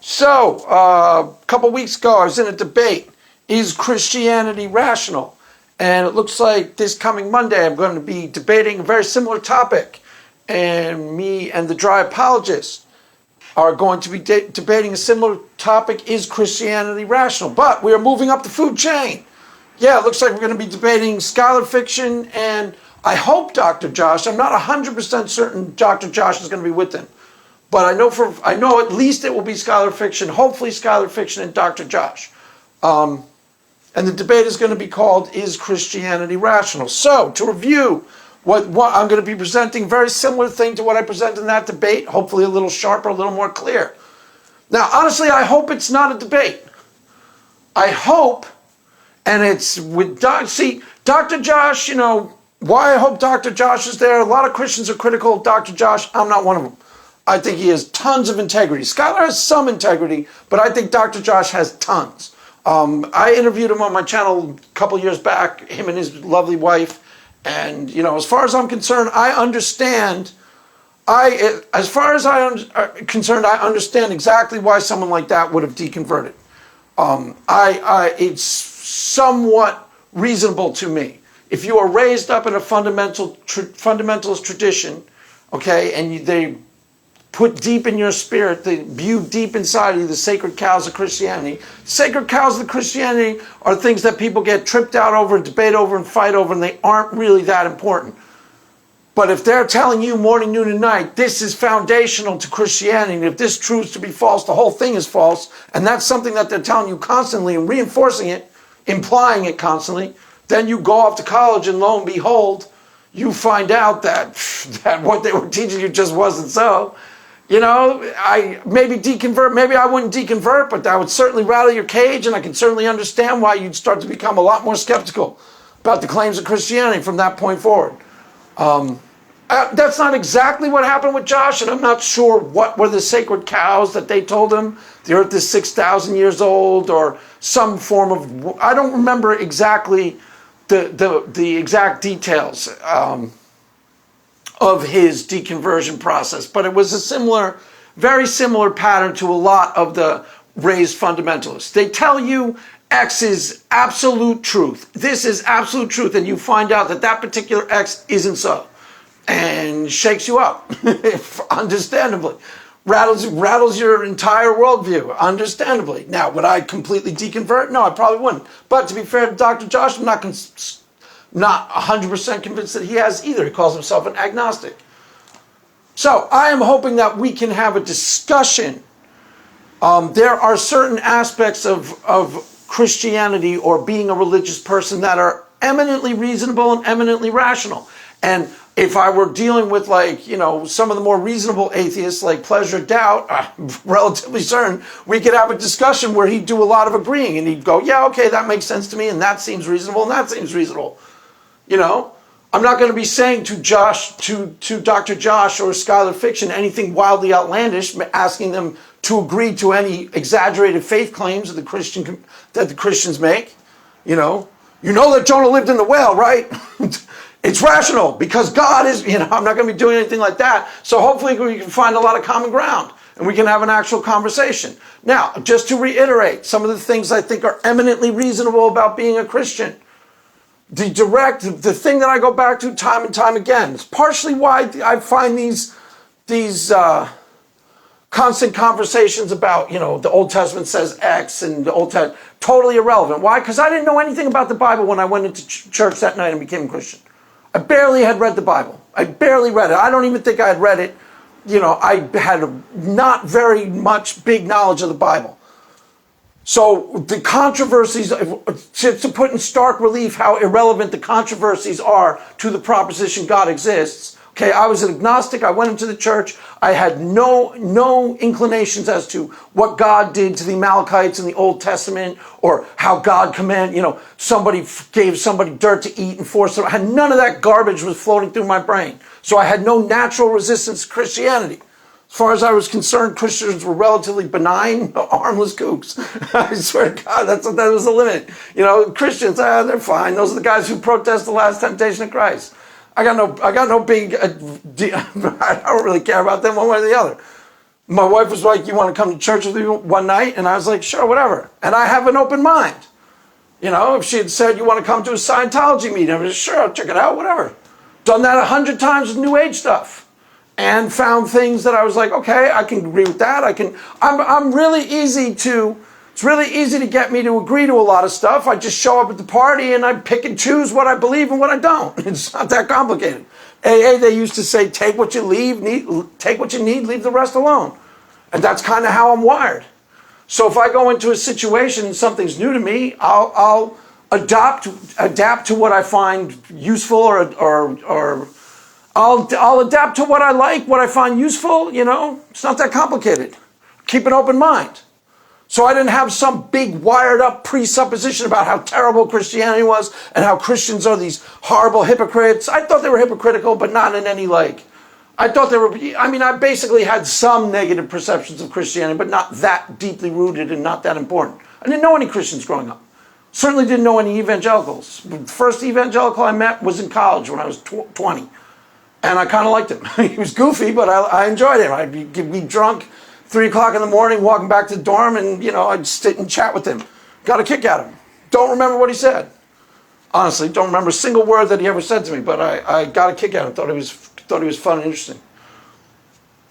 So, a couple weeks ago, I was in a debate. Is Christianity rational? And it looks like this coming Monday, I'm going to be debating a very similar topic. And me and the dry apologist are going to be debating a similar topic. Is Christianity rational? But we are moving up the food chain. Yeah, it looks like we're going to be debating Skylar fiction, and I hope Dr. Josh. I'm not 100% certain Dr. Josh is going to be with them. But I know at least it will be Skylar fiction, hopefully Skylar fiction and Dr. Josh. And the debate is going to be called, Is Christianity Rational? So, to review, what I'm going to be presenting, very similar thing to what I presented in that debate, hopefully a little sharper, a little more clear. Now, honestly, I hope it's not a debate. I hope, and it's with Dr. Josh, why I hope Dr. Josh is there. A lot of Christians are critical of Dr. Josh. I'm not one of them. I think he has tons of integrity. Skylar has some integrity, but I think Dr. Josh has tons. I interviewed him on my channel a couple years back, him and his lovely wife. And, as far as I'm concerned, I understand exactly why someone like that would have deconverted. It's somewhat reasonable to me. If you are raised up in a fundamentalist tradition, okay, and they put deep in your spirit, they view deep inside of you the sacred cows of Christianity. Sacred cows of Christianity are things that people get tripped out over, debate over, and fight over, and they aren't really that important. But if they're telling you morning, noon, and night, this is foundational to Christianity, and if this proves to be false, the whole thing is false, and that's something that they're telling you constantly and reinforcing it, implying it constantly, then you go off to college and lo and behold, you find out that what they were teaching you just wasn't so. I maybe deconvert, maybe I wouldn't deconvert, but that would certainly rattle your cage, and I can certainly understand why you'd start to become a lot more skeptical about the claims of Christianity from that point forward. That's not exactly what happened with Josh, and I'm not sure what were the sacred cows that they told him. The earth is 6,000 years old, or some form of, I don't remember exactly the exact details of his deconversion process, but it was a very similar pattern to a lot of the raised fundamentalists. They tell you X is absolute truth. This is absolute truth, and you find out that particular X isn't so, and shakes you up, understandably. Rattles your entire worldview, understandably. Now, would I completely deconvert? No, I probably wouldn't. But to be fair to Dr. Josh, I'm not 100% convinced that he has either. He calls himself an agnostic. So I am hoping that we can have a discussion. There are certain aspects of Christianity or being a religious person that are eminently reasonable and eminently rational. And if I were dealing with some of the more reasonable atheists like Pleasure Doubt, I'm relatively certain we could have a discussion where he'd do a lot of agreeing and he'd go, yeah, okay, that makes sense to me, and that seems reasonable, and that seems reasonable. I'm not going to be saying to Dr. Josh or Skylar Fiction anything wildly outlandish, asking them to agree to any exaggerated faith claims that the Christians make. You know that Jonah lived in the whale, right? It's rational because God is, I'm not going to be doing anything like that. So hopefully we can find a lot of common ground and we can have an actual conversation. Now, just to reiterate some of the things I think are eminently reasonable about being a Christian. The thing that I go back to time and time again, it's partially why I find these constant conversations about, the Old Testament says X and the Old Testament, totally irrelevant. Why? Because I didn't know anything about the Bible when I went into church that night and became a Christian. I barely had read the Bible. I barely read it. I don't even think I had read it. I had not very much big knowledge of the Bible. So the controversies, to put in stark relief how irrelevant the controversies are to the proposition God exists. Okay, I was an agnostic. I went into the church. I had no inclinations as to what God did to the Amalekites in the Old Testament, or how God somebody gave somebody dirt to eat and forced them. I had none of that garbage was floating through my brain. So I had no natural resistance to Christianity. As far as I was concerned, Christians were relatively benign, harmless kooks. I swear to God, that was the limit. Christians, they're fine. Those are the guys who protest the last temptation of Christ. I got no big, I don't really care about them one way or the other. My wife was like, you want to come to church with me one night? And I was like, sure, whatever. And I have an open mind. You know, if she had said, you want to come to a Scientology meeting? I was sure, I'll check it out, whatever. Done that 100 times with New Age stuff. And found things that I was like, okay, I can agree with that. I'm really easy to, it's really easy to get me to agree to a lot of stuff. I just show up at the party and I pick and choose what I believe and what I don't. It's not that complicated. AA, they used to say, take what you take what you need, leave the rest alone. And that's kind of how I'm wired. So if I go into a situation and something's new to me, I'll adapt to what I find useful, or I'll adapt to what I like, what I find useful. You know, it's not that complicated. Keep an open mind. So I didn't have some big wired up presupposition about how terrible Christianity was and how Christians are these horrible hypocrites. I thought they were hypocritical, but not in any like. I thought they were, I basically had some negative perceptions of Christianity, but not that deeply rooted and not that important. I didn't know any Christians growing up. Certainly didn't know any evangelicals. The first evangelical I met was in college when I was 20. And I kind of liked him. He was goofy, but I enjoyed him. I'd be drunk 3 o'clock in the morning, walking back to the dorm, and I'd sit and chat with him. Got a kick out of him. Don't remember what he said. Honestly, don't remember a single word that he ever said to me, but I got a kick out of him. Thought he was fun and interesting.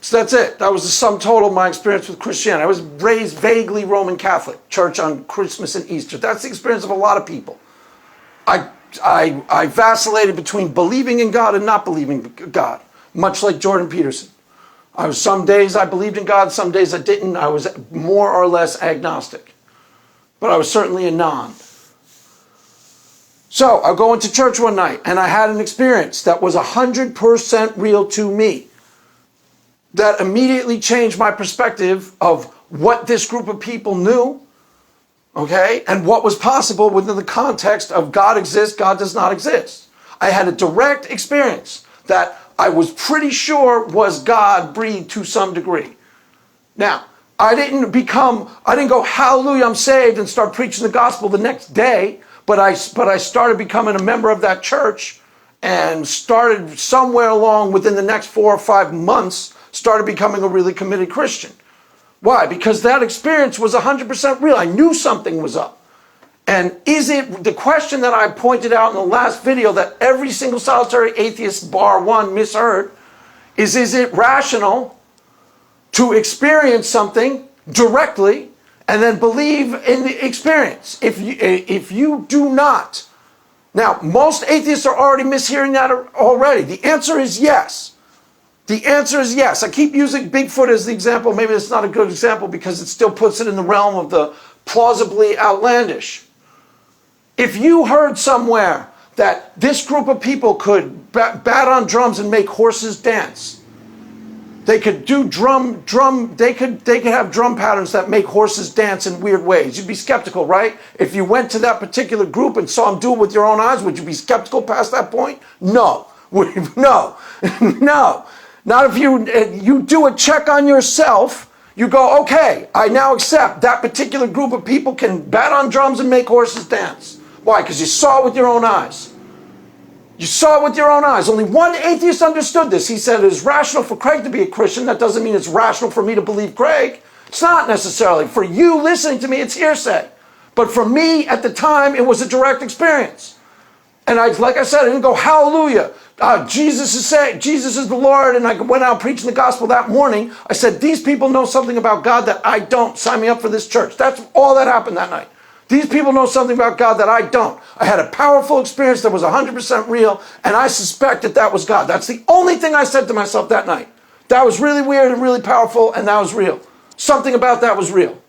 So that's it. That was the sum total of my experience with Christianity. I was raised vaguely Roman Catholic, church on Christmas and Easter. That's the experience of a lot of people. I vacillated between believing in God and not believing in God, much like Jordan Peterson. Some days I believed in God, some days I didn't. I was more or less agnostic. But I was certainly a non. So I go into church one night and I had an experience that was 100% real to me. That immediately changed my perspective of what this group of people knew, okay, and what was possible within the context of God exists, God does not exist. I had a direct experience that I was pretty sure was God breathed to some degree. Now, I didn't go, hallelujah, I'm saved, and start preaching the gospel the next day, but I started becoming a member of that church and started somewhere along within the next 4 or 5 months, started becoming a really committed Christian. Why? Because that experience was 100% real. I knew something was up. And is it the question that I pointed out in the last video that every single solitary atheist bar one misheard is it rational to experience something directly and then believe in the experience? If you do not, now most atheists are already mishearing that already. The answer is yes. The answer is yes. I keep using Bigfoot as the example. Maybe it's not a good example because it still puts it in the realm of the plausibly outlandish. If you heard somewhere that this group of people could bat on drums and make horses dance, they could do they could have drum patterns that make horses dance in weird ways. You'd be skeptical, right? If you went to that particular group and saw them do it with your own eyes, would you be skeptical past that point? No. No. No. Not if you do a check on yourself. You go, okay, I now accept that particular group of people can bat on drums and make horses dance. Why? Because you saw it with your own eyes. You saw it with your own eyes. Only one atheist understood this. He said it is rational for Craig to be a Christian. That doesn't mean it's rational for me to believe Craig. It's not necessarily. For you listening to me, it's hearsay. But for me, at the time, it was a direct experience. And like I said, I didn't go, hallelujah. Jesus is the Lord, and I went out preaching the gospel that morning. I said, these people know something about God that I don't. Sign me up for this church. That's all that happened that night. These people know something about God that I don't. I had a powerful experience that was 100% real, and I suspect that was God. That's the only thing I said to myself that night. That was really weird and really powerful, and that was real. Something about that was real.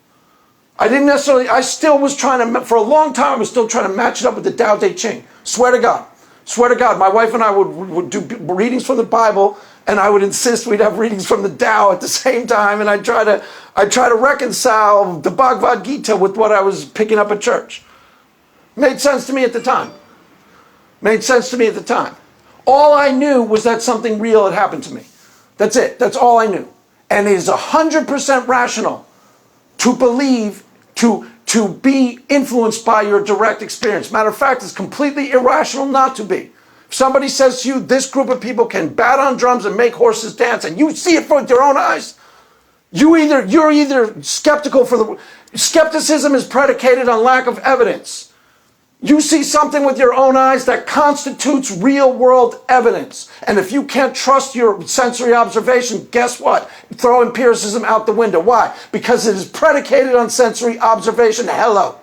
I still was trying to, for a long time, I was still trying to match it up with the Tao Te Ching. Swear to God, my wife and I would do readings from the Bible, and I would insist we'd have readings from the Tao at the same time, and I'd try to reconcile the Bhagavad Gita with what I was picking up at church. Made sense to me at the time. All I knew was that something real had happened to me. That's it. That's all I knew. And it is 100% rational to believe, to be influenced by your direct experience. Matter of fact, it's completely irrational not to be. If somebody says to you, this group of people can bat on drums and make horses dance, and you see it with your own eyes, You're either skeptical skepticism is predicated on lack of evidence. You see something with your own eyes that constitutes real world evidence. And if you can't trust your sensory observation, guess what? Throw empiricism out the window. Why? Because it is predicated on sensory observation. Hello.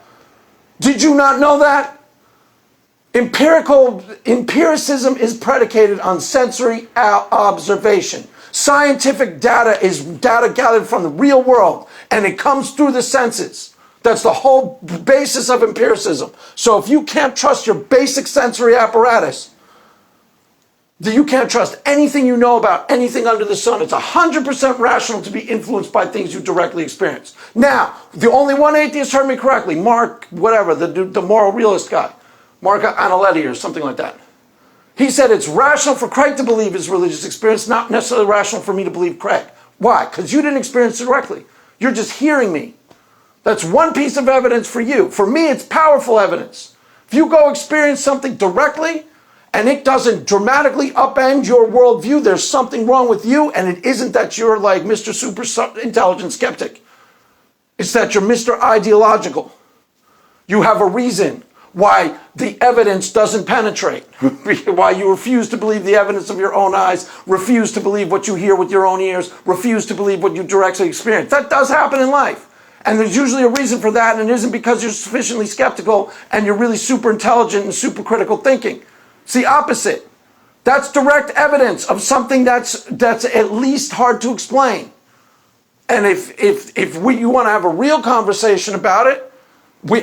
Did you not know that? Empiricism is predicated on sensory observation. Scientific data is data gathered from the real world, and it comes through the senses. That's the whole basis of empiricism. So if you can't trust your basic sensory apparatus, then you can't trust anything you know about anything under the sun. It's 100% rational to be influenced by things you directly experience. Now, the only one atheist heard me correctly, Mark, whatever, the moral realist guy, Mark Analetti or something like that. He said it's rational for Craig to believe his religious experience, not necessarily rational for me to believe Craig. Why? Because you didn't experience it directly. You're just hearing me. That's one piece of evidence for you. For me, it's powerful evidence. If you go experience something directly and it doesn't dramatically upend your worldview, there's something wrong with you, and it isn't that you're like Mr. Super Intelligent Skeptic. It's that you're Mr. Ideological. You have a reason why the evidence doesn't penetrate, why you refuse to believe the evidence of your own eyes, refuse to believe what you hear with your own ears, refuse to believe what you directly experience. That does happen in life. And there's usually a reason for that, and it isn't because you're sufficiently skeptical and you're really super intelligent and super critical thinking. It's the opposite. That's direct evidence of something that's at least hard to explain. And if you want to have a real conversation about it,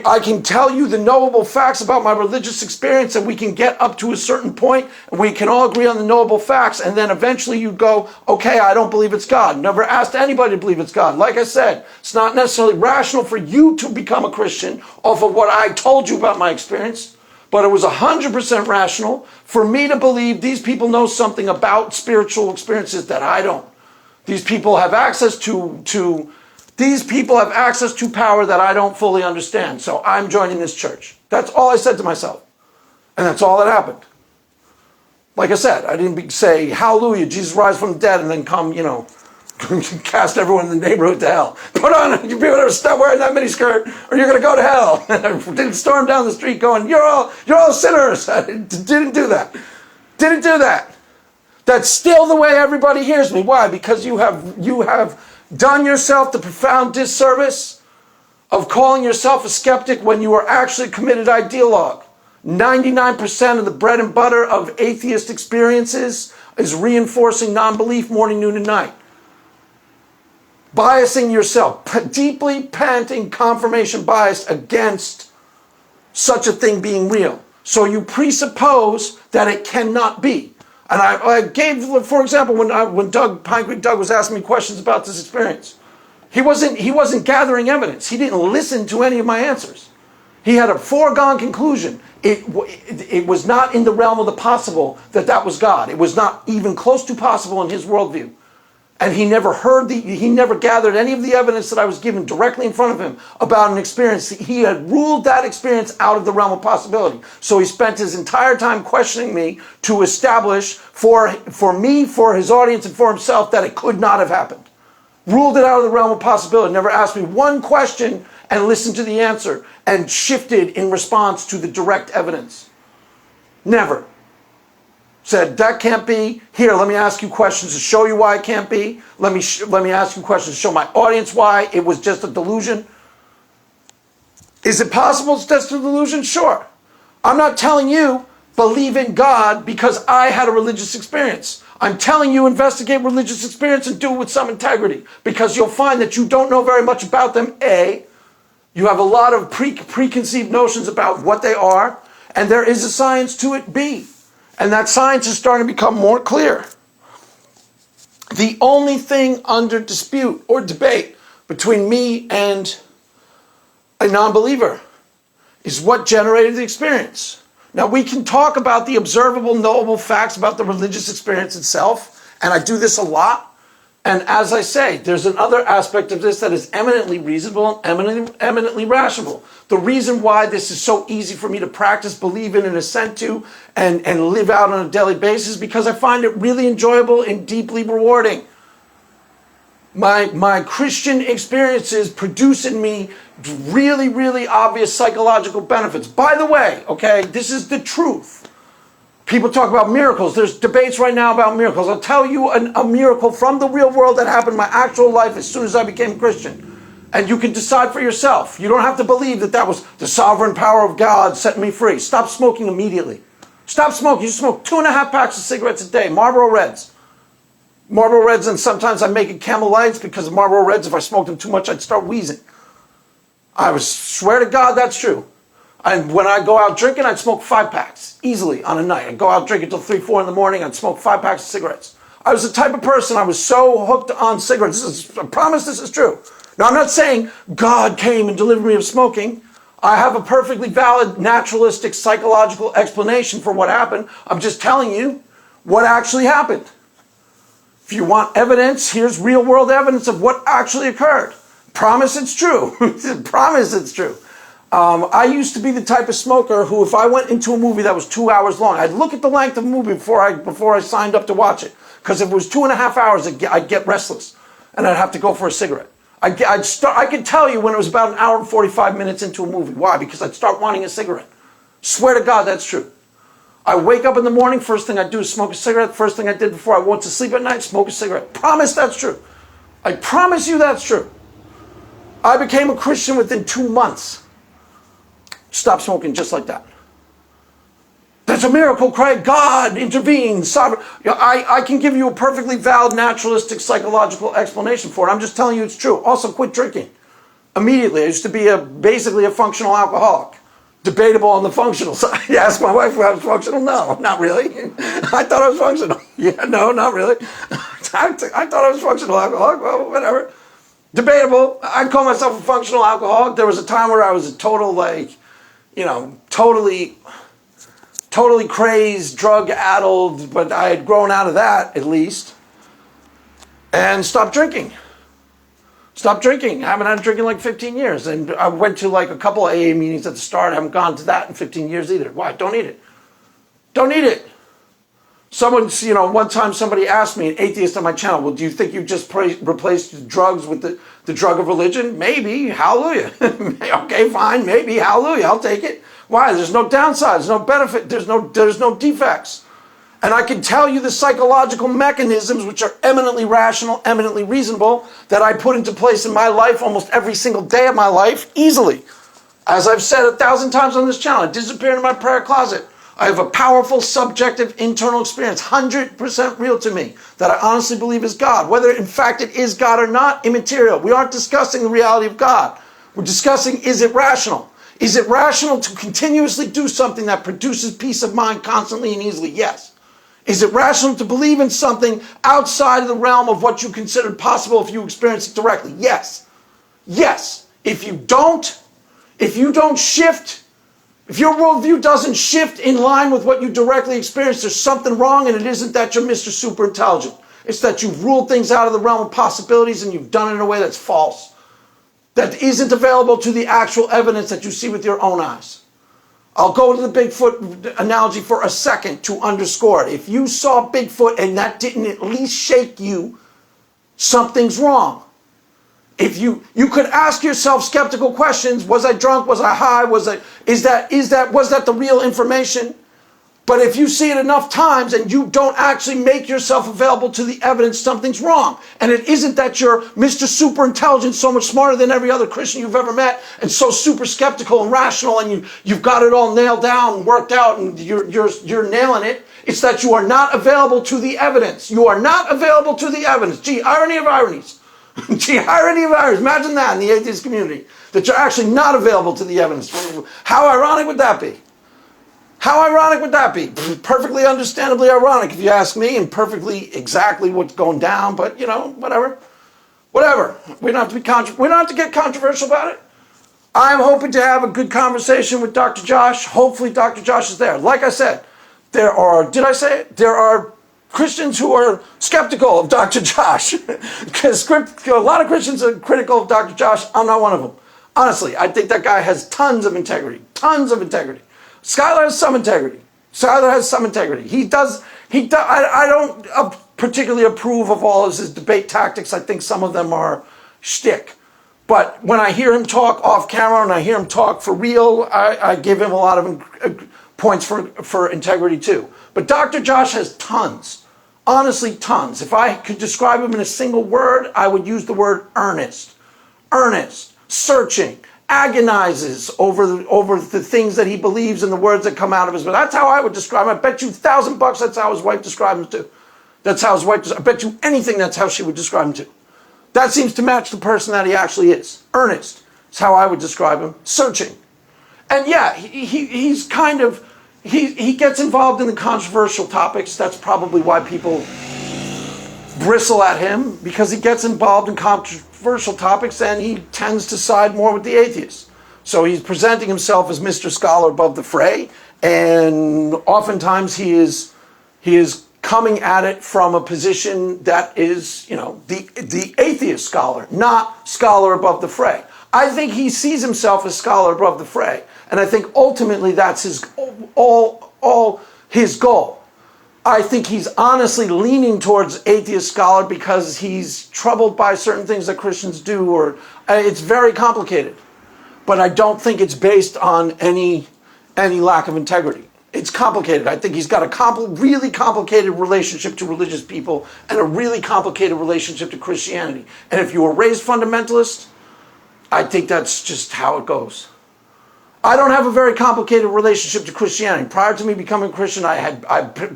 I can tell you the knowable facts about my religious experience, and we can get up to a certain point, and we can all agree on the knowable facts, and then eventually you go, okay, I don't believe it's God. Never asked anybody to believe it's God. Like I said, it's not necessarily rational for you to become a Christian off of what I told you about my experience, but it was 100% rational for me to believe these people know something about spiritual experiences that I don't. These people have access to power that I don't fully understand. So I'm joining this church. That's all I said to myself. And that's all that happened. Like I said, I didn't say, hallelujah, Jesus rise from the dead, and then come, cast everyone in the neighborhood to hell. Put on, you better stop wearing that miniskirt or you're going to go to hell. Didn't storm down the street going, you're all sinners. I didn't do that. Didn't do that. That's still the way everybody hears me. Why? Because you have done yourself the profound disservice of calling yourself a skeptic when you are actually a committed ideologue. 99% of the bread and butter of atheist experiences is reinforcing non-belief morning, noon, and night. Biasing yourself, deeply panting confirmation bias against such a thing being real. So you presuppose that it cannot be. And I gave, for example, when Pine Creek Doug was asking me questions about this experience, he wasn't gathering evidence. He didn't listen to any of my answers. He had a foregone conclusion. It was not in the realm of the possible that was God. It was not even close to possible in his worldview. And he never gathered any of the evidence that I was given directly in front of him about an experience. He had ruled that experience out of the realm of possibility. So he spent his entire time questioning me to establish for me, for his audience, and for himself that it could not have happened. Ruled it out of the realm of possibility. Never asked me one question and listened to the answer and shifted in response to the direct evidence. Never. Said, that can't be. Here, let me ask you questions to show you why it can't be. Let me ask you questions to show my audience why it was just a delusion. Is it possible it's just a delusion? Sure. I'm not telling you believe in God because I had a religious experience. I'm telling you investigate religious experience and do it with some integrity, because you'll find that you don't know very much about them. A, you have a lot of preconceived notions about what they are, and there is a science to it. B, and that science is starting to become more clear. The only thing under dispute or debate between me and a non-believer is what generated the experience. Now, we can talk about the observable, knowable facts about the religious experience itself, and I do this a lot. And as I say, there's another aspect of this that is eminently reasonable and eminently rational. The reason why this is so easy for me to practice, believe in, and assent to, and live out on a daily basis is because I find it really enjoyable and deeply rewarding. My Christian experiences produce in me really, really obvious psychological benefits. By the way, okay, this is the truth. People talk about miracles. There's debates right now about miracles. I'll tell you a miracle from the real world that happened in my actual life as soon as I became a Christian. And you can decide for yourself. You don't have to believe that that was the sovereign power of God setting me free. Stop smoking immediately. Stop smoking. You smoke 2.5 packs of cigarettes a day. Marlboro Reds. Marlboro Reds, and sometimes I make it Camel Lights because of Marlboro Reds. If I smoked them too much, I'd start wheezing. I swear to God that's true. And when I go out drinking, I'd smoke 5 packs easily on a night. I'd go out drinking till 3, 4 in the morning. I'd smoke 5 packs of cigarettes. I was the type of person, I was so hooked on cigarettes. I promise this is true. Now, I'm not saying God came and delivered me of smoking. I have a perfectly valid, naturalistic, psychological explanation for what happened. I'm just telling you what actually happened. If you want evidence, here's real world evidence of what actually occurred. Promise it's true. Promise it's true. I used to be the type of smoker who, if I went into a movie that was 2 hours long, I'd look at the length of the movie before I signed up to watch it. Because if it was 2.5 hours, I'd get restless. And I'd have to go for a cigarette. I could tell you when it was about 1 hour and 45 minutes into a movie. Why? Because I'd start wanting a cigarette. Swear to God, that's true. I wake up in the morning, first thing I do is smoke a cigarette. First thing I did before I went to sleep at night, smoke a cigarette. Promise that's true. I promise you that's true. I became a Christian within 2 months. Stop smoking just like that. That's a miracle, Craig. God intervened. Sovereign. I can give you a perfectly valid, naturalistic, psychological explanation for it. I'm just telling you it's true. Also, quit drinking. Immediately. I used to be basically a functional alcoholic. Debatable on the functional side. You ask my wife if I was functional. No, not really. I thought I was functional. Yeah, no, not really. I thought I was functional alcoholic. Well, whatever. Debatable. I'd call myself a functional alcoholic. There was a time where I was a total, totally crazed, drug-addled, but I had grown out of that, at least, and stopped drinking. Stopped drinking. I haven't had drinking in like 15 years. And I went to like a couple of AA meetings at the start. I haven't gone to that in 15 years either. Why? Don't eat it. Don't eat it. One time somebody asked me, an atheist on my channel, well, do you think you just replaced drugs with the drug of religion? Maybe. Hallelujah. Okay, fine. Maybe. Hallelujah. I'll take it. Why? There's no downside. There's no benefit. There's no defects. And I can tell you the psychological mechanisms, which are eminently rational, eminently reasonable, that I put into place in my life almost every single day of my life, easily. As I've said 1,000 times on this channel, I disappeared in my prayer closet. I have a powerful, subjective, internal experience, 100% real to me, that I honestly believe is God. Whether, in fact, it is God or not, immaterial. We aren't discussing the reality of God. We're discussing, is it rational? Is it rational to continuously do something that produces peace of mind constantly and easily? Yes. Is it rational to believe in something outside of the realm of what you considered possible if you experience it directly? Yes. Yes. If you don't shift, if your worldview doesn't shift in line with what you directly experience, there's something wrong, and it isn't that you're Mr. Super Intelligent. It's that you've ruled things out of the realm of possibilities and you've done it in a way that's false, that isn't available to the actual evidence that you see with your own eyes. I'll go to the Bigfoot analogy for a second to underscore it. If you saw Bigfoot and that didn't at least shake you, something's wrong. If you could ask yourself skeptical questions: was I drunk? Was I high? Was that the real information? But if you see it enough times and you don't actually make yourself available to the evidence, something's wrong. And it isn't that you're Mr. Super Intelligent, so much smarter than every other Christian you've ever met, and so super skeptical and rational, and you've got it all nailed down and worked out, and you're nailing it. It's that you are not available to the evidence. You are not available to the evidence. Gee, irony of ironies. Gee, irony of ironies. Imagine that in the atheist community, that you're actually not available to the evidence. How ironic would that be? How ironic would that be? Perfectly understandably ironic, if you ask me, and perfectly exactly what's going down. But whatever. We don't have to get controversial about it. I'm hoping to have a good conversation with Dr. Josh. Hopefully, Dr. Josh is there. Like I said, there are Christians who are skeptical of Dr. Josh. Because a lot of Christians are critical of Dr. Josh. I'm not one of them. Honestly, I think that guy has tons of integrity. Tons of integrity. Skylar has some integrity. I don't particularly approve of all of his debate tactics. I think some of them are shtick. But when I hear him talk off camera and I hear him talk for real, I give him a lot of points for integrity too. But Dr. Josh has tons, honestly tons. If I could describe him in a single word, I would use the word earnest. Earnest, searching, agonizes over the things that he believes and the words that come out of his mouth. That's how I would describe him. I bet you $1,000 that's how his wife described him too. That's how his wife, I bet you anything that's how she would describe him too. That seems to match the person that he actually is. Earnest is how I would describe him. Searching. And yeah, he's kind of, he gets involved in the controversial topics. That's probably why people bristle at him, because he gets involved in controversial topics and he tends to side more with the atheists. So he's presenting himself as Mr. Scholar above the fray, and oftentimes he is coming at it from a position that is, the atheist scholar, not scholar above the fray. I think he sees himself as scholar above the fray, and I think ultimately that's his all his goal. I think he's honestly leaning towards atheist scholar because he's troubled by certain things that Christians do, or it's very complicated. But I don't think it's based on any lack of integrity. It's complicated. I think he's got a really complicated relationship to religious people and a really complicated relationship to Christianity. And if you were raised fundamentalist, I think that's just how it goes. I don't have a very complicated relationship to Christianity. Prior to me becoming a Christian,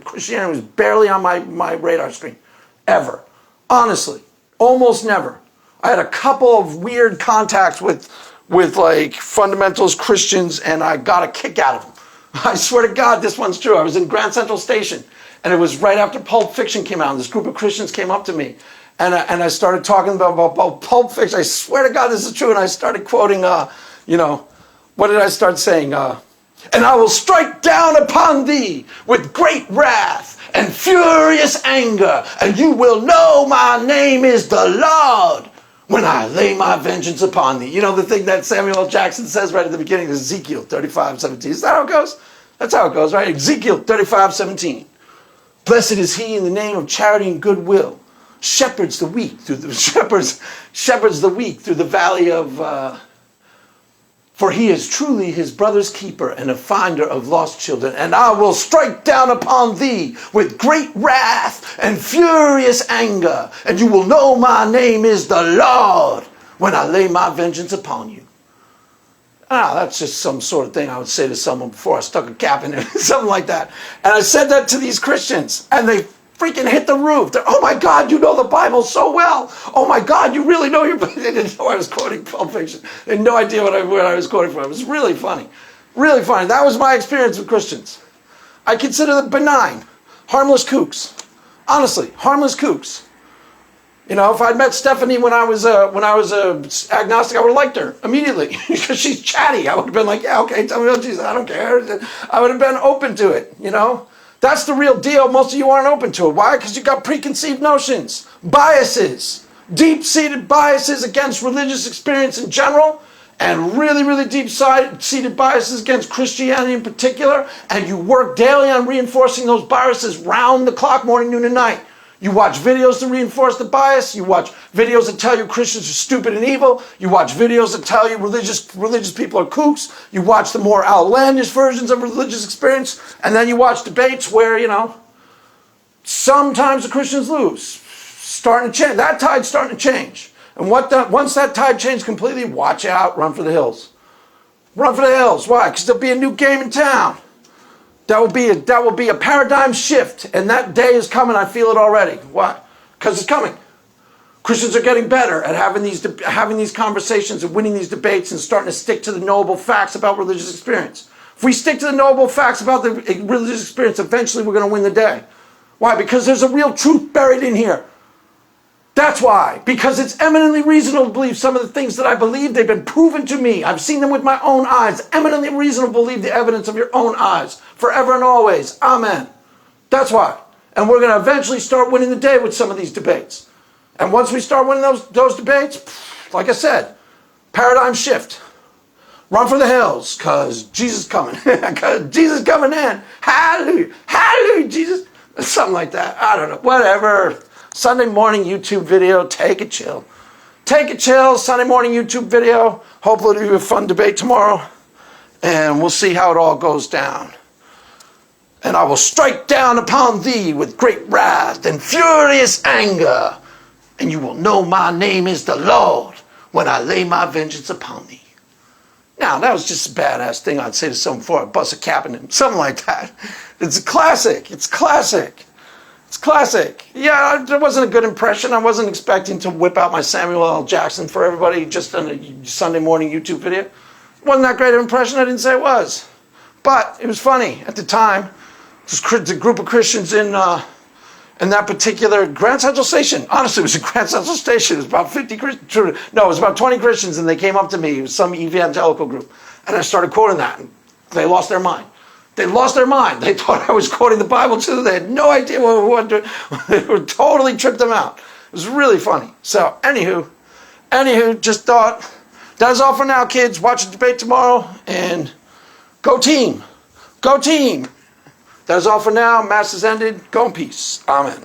Christianity was barely on my radar screen, ever. Honestly, almost never. I had a couple of weird contacts with like fundamentalist Christians, and I got a kick out of them. I swear to God, this one's true. I was in Grand Central Station, and it was right after Pulp Fiction came out, and this group of Christians came up to me, and I started talking about Pulp Fiction. I swear to God, this is true, and I started quoting, what did I start saying? And I will strike down upon thee with great wrath and furious anger, and you will know my name is the Lord when I lay my vengeance upon thee. You know the thing that Samuel L. Jackson says right at the beginning of Ezekiel 35:17. Is that how it goes? That's how it goes, right? Ezekiel 35:17. Blessed is he in the name of charity and goodwill, shepherds the weak through the shepherds the weak through the valley of. For he is truly his brother's keeper and a finder of lost children. And I will strike down upon thee with great wrath and furious anger. And you will know my name is the Lord when I lay my vengeance upon you. That's just some sort of thing I would say to someone before I stuck a cap in it. Something like that. And I said that to these Christians. And they freaking hit the roof. They're, oh my God, you know the Bible so well. Oh my God, you really know your Bible. They didn't know I was quoting Pulp Fiction. They had no idea what I was quoting from. It was really funny. Really funny. That was my experience with Christians. I consider them benign, harmless kooks. Honestly, harmless kooks. If I'd met Stephanie when I was agnostic, I would have liked her immediately because she's chatty. I would have been like, yeah, okay, tell me about Jesus. I don't care. I would have been open to it, That's the real deal. Most of you aren't open to it. Why? Because you've got preconceived notions, biases, deep-seated biases against religious experience in general, and really, really deep-seated biases against Christianity in particular, and you work daily on reinforcing those biases round the clock, morning, noon, and night. You watch videos to reinforce the bias. You watch videos that tell you Christians are stupid and evil. You watch videos that tell you religious people are kooks. You watch the more outlandish versions of religious experience. And then you watch debates where, sometimes the Christians lose. Starting to change. That tide's starting to change. And once that tide changes completely, watch out, run for the hills. Run for the hills. Why? Because there'll be a new game in town. That will be a paradigm shift, and that day is coming. I feel it already. Why? Because it's coming. Christians are getting better at having these conversations and winning these debates and starting to stick to the knowable facts about religious experience. If we stick to the knowable facts about the religious experience, eventually we're going to win the day. Why? Because there's a real truth buried in here. That's why. Because it's eminently reasonable to believe some of the things that I believe. They've been proven to me. I've seen them with my own eyes. Eminently reasonable to believe the evidence of your own eyes. Forever and always. Amen. That's why. And we're going to eventually start winning the day with some of these debates. And once we start winning those debates, like I said, paradigm shift. Run for the hills, because Jesus is coming. Because Jesus is coming in. Hallelujah. Hallelujah, Jesus. Something like that. I don't know. Whatever. Sunday morning YouTube video. Take it chill. Take it chill. Sunday morning YouTube video. Hopefully it'll be a fun debate tomorrow. And we'll see how it all goes down. And I will strike down upon thee with great wrath and furious anger. And you will know my name is the Lord when I lay my vengeance upon thee. Now, that was just a badass thing I'd say to someone before I bust a cap in him. Something like that. It's a classic. It's classic. It's classic. Yeah, there wasn't a good impression. I wasn't expecting to whip out my Samuel L. Jackson for everybody just on a Sunday morning YouTube video. It wasn't that great of an impression. I didn't say it was. But it was funny at the time. The group of Christians in that particular Grand Central Station. Honestly, it was a Grand Central Station. It was about 50 Christians. No, it was about 20 Christians, and they came up to me. It was some evangelical group. And I started quoting that, and they lost their mind. They lost their mind. They thought I was quoting the Bible to them. They had no idea what we wanted to. It totally tripped them out. It was really funny. So, anywho, just thought, that's all for now, kids. Watch the debate tomorrow, and go team. Go team. That is all for now. Mass is ended. Go in peace. Amen.